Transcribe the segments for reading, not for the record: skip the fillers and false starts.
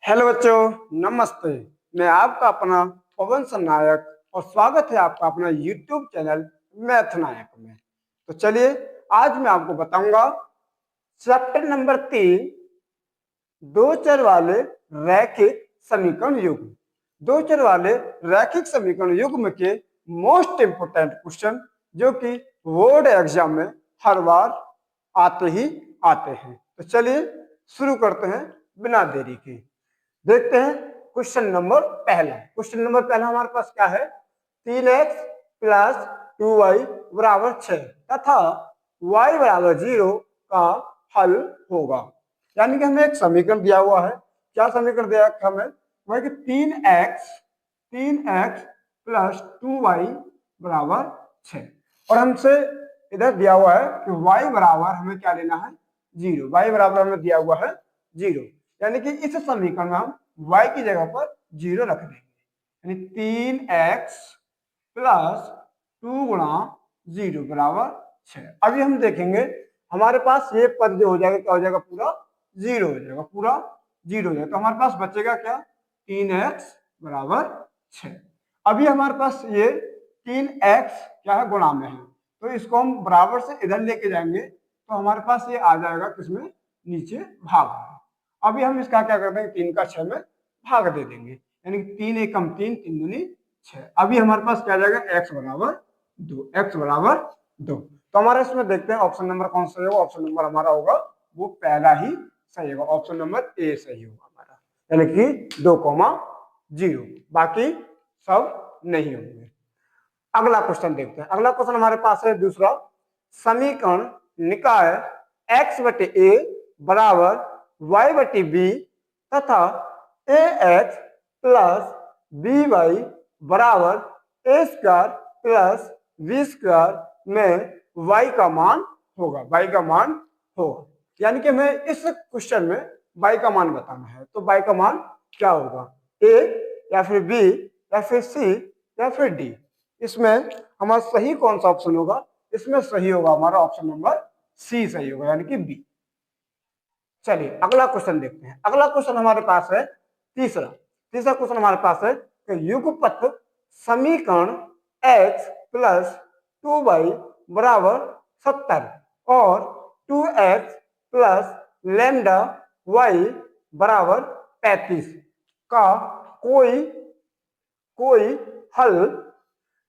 Hello बच्चों, नमस्ते। मैं आपका अपना पवन नायक और स्वागत है आपका अपना यूट्यूब चैनल मैथ नायक में। तो चलिए आज मैं आपको बताऊंगा चैप्टर नंबर 3, दो चर वाले रैखिक समीकरण युग्म। दो चर वाले रैखिक समीकरण युग्म के मोस्ट इंपोर्टेंट क्वेश्चन जो कि बोर्ड एग्जाम में हर बार आते ही आते हैं। तो चलिए शुरू करते हैं बिना देरी के। देखते हैं क्वेश्चन नंबर पहला हमारे पास क्या है, 3x प्लस 2y बराबर 6 तथा y बराबर 0 का हल होगा। यानी कि हमें एक समीकरण दिया हुआ है। क्या समीकरण दिया है हमें? वह कि 3x प्लस 2y बराबर 6 और हमसे इधर दिया हुआ है कि y बराबर हमें क्या लेना है, 0। y बराबर हमें दिया हुआ है 0, यानी कि इस समीकरण में हम y की जगह पर 0 रख देंगे। यानी 3x प्लस 2 गुणा 0 बराबर 6। अभी हम देखेंगे हमारे पास ये पद जो हो जाएगा क्या हो जाएगा, पूरा 0 हो जाएगा, पूरा 0 हो जाएगा। तो हमारे पास बचेगा क्या, 3x बराबर 6। अभी हमारे पास ये 3x क्या है, गुणा में है, तो इसको हम बराबर से इधर लेके जाएंगे तो हमारे पास ये आ जाएगा किसमें, नीचे भाग में। अभी हम इसका क्या कर देंगे, 3 का 6 में भाग दे देंगे, यानी कि 3 एकम 3, 3 दूनी 6। अभी हमारे पास क्या आ जाएगा, x बराबर 2, x बराबर 2। तो हमारे इसमें देखते हैं ऑप्शन नंबर कौन सा होगा। ऑप्शन नंबर हमारा होगा वो पहला ही सही होगा, ऑप्शन नंबर ए सही होगा हमारा, यानी कि 2,0, बाकी सब नहीं होंगे। अगला क्वेश्चन देखते हैं। अगला क्वेश्चन हमारे पास है दूसरा, समीकरण निकाय x बटे ए बराबर y बटे बी तथा ax प्लस बी वाई बराबर ए स्क्वायर प्लस बी स्क्वायर में y का मान होगा, y का मान होगा। यानी कि हमें इस क्वेश्चन में y का मान बताना है। तो y का मान क्या होगा, a या फिर b या फिर c या फिर d। इसमें हमारा सही कौन सा ऑप्शन होगा, इसमें सही होगा हमारा ऑप्शन नंबर सी सही होगा, यानी कि बी। चलिए अगला क्वेश्चन देखते हैं। अगला क्वेश्चन हमारे पास है तीसरा क्वेश्चन हमारे पास है कि युगपथ समीकरण x प्लस 2y बराबर 70 और 2x प्लस लैम्डा y बराबर 35 का कोई हल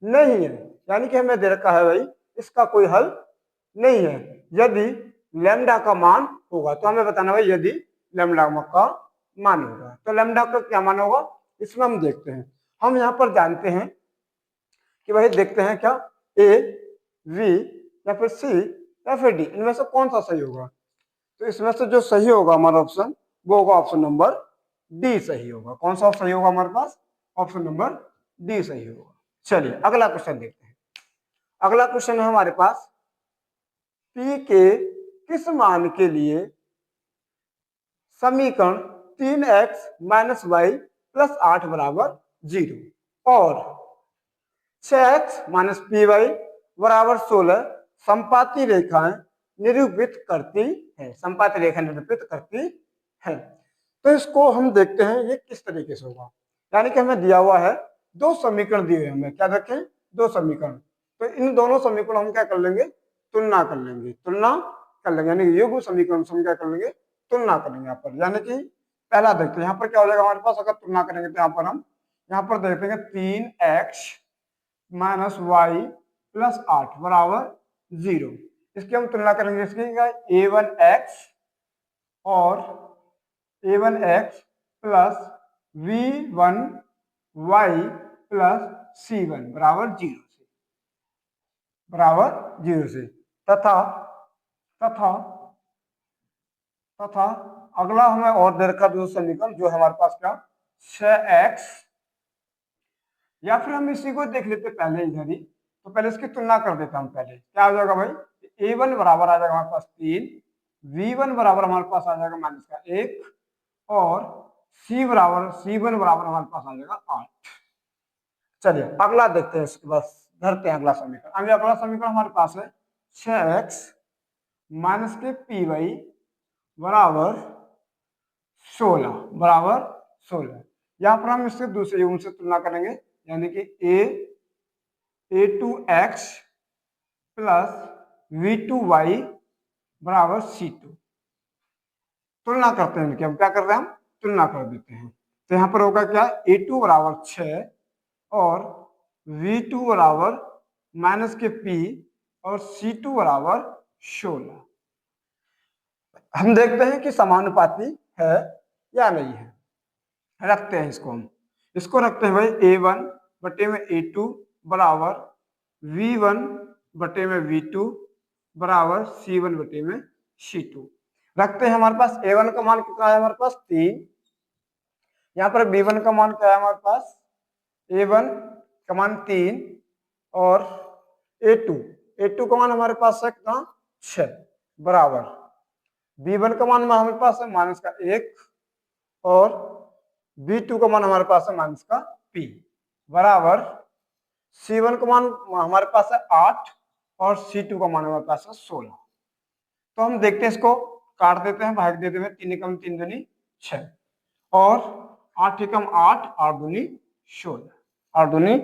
नहीं है। यानी कि हमें दे रखा है भाई इसका कोई हल नहीं है। यदि लैम्डा का मान होगा तो हमें बताना भाई यदि लैम्डा का मान होगा तो लैम्डा का क्या मान होगा, इसमें हम देखते हैं। हम यहाँ पर जानते हैं कि भाई देखते हैं क्या, ए वी या फिर सी या फिर डी, इनमें से कौन सा सही होगा। तो इसमें से जो सही होगा हमारा ऑप्शन वो होगा ऑप्शन नंबर डी सही होगा। कौन सा सही होगा हमारे पास, ऑप्शन नंबर डी सही होगा। चलिए अगला क्वेश्चन देखते हैं। अगला क्वेश्चन है हमारे पास, P के किस मान के लिए समीकरण 3x माइनस वाई प्लस 8 बराबर 0 और 6x माइनस पी वाई बराबर 16 संपाती रेखाएं निरूपित करती है, संपाती रेखा निरूपित करती है। तो इसको हम देखते हैं ये किस तरीके से होगा। यानी कि हमें दिया हुआ है दो समीकरण दिए हुए, हमें क्या रखें, दो समीकरण। तो इन दोनों समीकरण हम क्या कर लेंगे, तुलना कर लेंगे, यानी कि युग्म समीकरण से हम क्या कर लेंगे, तुलना करेंगे यहाँ पर। यानी कि पहला देखते हैं यहाँ पर क्या हो जाएगा हमारे पास, अगर तुलना करेंगे तो यहाँ पर हम यहाँ पर देखते हैं 3x माइनस वाई प्लस 8 बराबर 0। इसकी हम तुलना करेंगे, इसकी a1x और a1x plus v1y plus c1 बराबर 0 से तथा अगला हमें और दे रखा दूसरा समीकरण जो हमारे पास क्या, 6x, या फिर हम इसी को देख लेते पहले इधर ही। तो पहले इसकी तुलना कर देता हूं। पहले क्या आ जाएगा भाई, a1 बराबर आ जाएगा हमारे पास 3, v1 बराबर हमारे पास आ जाएगा माइनस का 1 और c1 बराबर हमारे पास आ जाएगा 8। चलिए अगला देखते हैं, इसके बाद धरते हैं अगला समीकरण। अगला समीकरण हमारे पास है 6x माइनस के पी वाई बराबर 16 बराबर 16। यहाँ पर हम इससे दूसरे यूनिट से तुलना करेंगे, यानी कि a2x प्लस v2y बराबर c2। तुलना करते हैं इनकी, हम क्या कर रहे हैं, हम तुलना कर देते हैं। तो यहाँ पर होगा क्या, a2 बराबर 6 और v2 बराबर माइनस के p और c2 बराबर 16। हम देखते हैं कि समानुपाती है या नहीं है। रखते हैं इसको, हम इसको रखते हैं भाई a1 बटे में a2 बराबर v1 बटे में v2 बराबर c1 बटे में c2। रखते हैं, हमारे पास a1 का मान कितना है, हमारे पास 3। यहाँ पर b1 का मान क्या है, हमारे पास a1 का मान 3 और a2 का मान हमारे पास है कितना, 6 बराबर b1 का मान हमारे पास है माइनस का 1 और b2 का मान हमारे पास है माइनस का p बराबर c1 का मान हमारे पास है 8 और c2 का मान हमारे पास है 16। तो हम देखते हैं, इसको काट देते हैं, भाग देते हैं, 3 एकम 3 दूनी 6 और 8 एकम 8 8 दूनी 16, 8 दूनी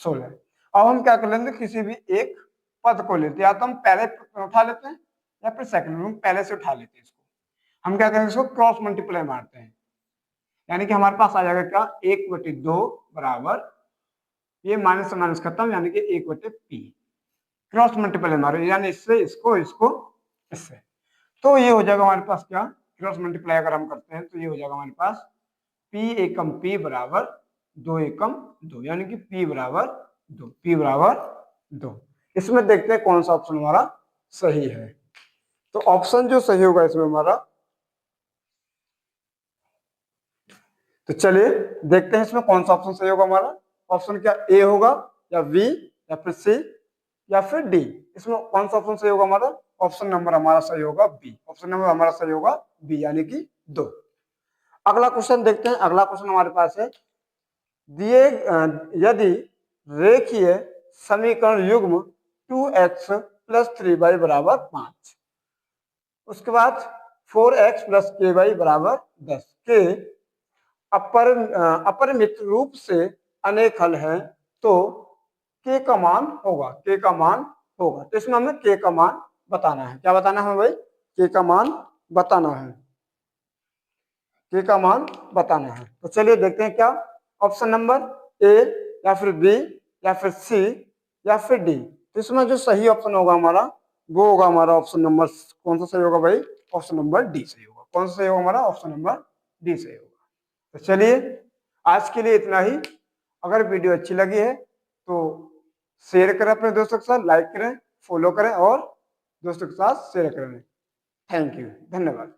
16। अब हम क्या कर लेंगे, किसी भी एक पद को लेते हैं, या तो हम पहले उठा लेते हैं या फिर सेकंड में पहले से उठा लेते हैं। इसको हम क्या करेंगे, इसको क्रॉस मल्टीप्लाई मारते हैं, यानी कि हमारे पास आ जाएगा क्या, 1/2 बराबर ये माइनस से माइनस खत्म, यानी कि 1/p। क्रॉस मल्टीप्लाई मारो, यानी इससे इसको, इसको इससे, तो ये हो जाएगा हमारे पास क्या, क्रॉस मल्टीप्लाई अगर हम करते हैं तो ये हो जाएगा हमारे पास p एकम p बराबर 2 एकम 2, यानी कि p बराबर 2, p बराबर 2। इसमें देखते हैं कौन सा ऑप्शन हमारा सही है। तो ऑप्शन जो सही होगा इसमें हमारा, तो चलिए देखते हैं इसमें कौन सा ऑप्शन सही होगा हमारा। ऑप्शन क्या ए होगा या बी या फिर सी या फिर डी, इसमें कौन सा ऑप्शन सही होगा हमारा, ऑप्शन नंबर हमारा सही होगा बी, ऑप्शन नंबर हमारा सही होगा बी, यानी कि 2। अगला क्वेश्चन देखते हैं। अगला क्वेश्चन हमारे पास है, दिए यदि रेखीय समीकरण युग्म 2x प्लस 3y बराबर 5, उसके बाद 4x प्लस ky बराबर 10 के अपरिमित रूप से अनेक हल है, तो k का मान होगा, k का मान होगा। तो इसमें हमें k का मान बताना है। क्या बताना है भाई, k का मान बताना है, k का मान बताना है। तो चलिए देखते हैं क्या, ऑप्शन नंबर ए या फिर बी या फिर सी या फिर डी। तो इसमें जो सही ऑप्शन होगा हमारा, वो होगा हमारा ऑप्शन नंबर, कौन सा सही होगा भाई, ऑप्शन नंबर डी सही होगा। कौन सा सही होगा हमारा, ऑप्शन नंबर डी सही होगा। तो चलिए आज के लिए इतना ही। अगर वीडियो अच्छी लगी है तो शेयर करें अपने दोस्तों के साथ, लाइक करें, फॉलो करें और दोस्तों के साथ शेयर करें। थैंक यू, धन्यवाद।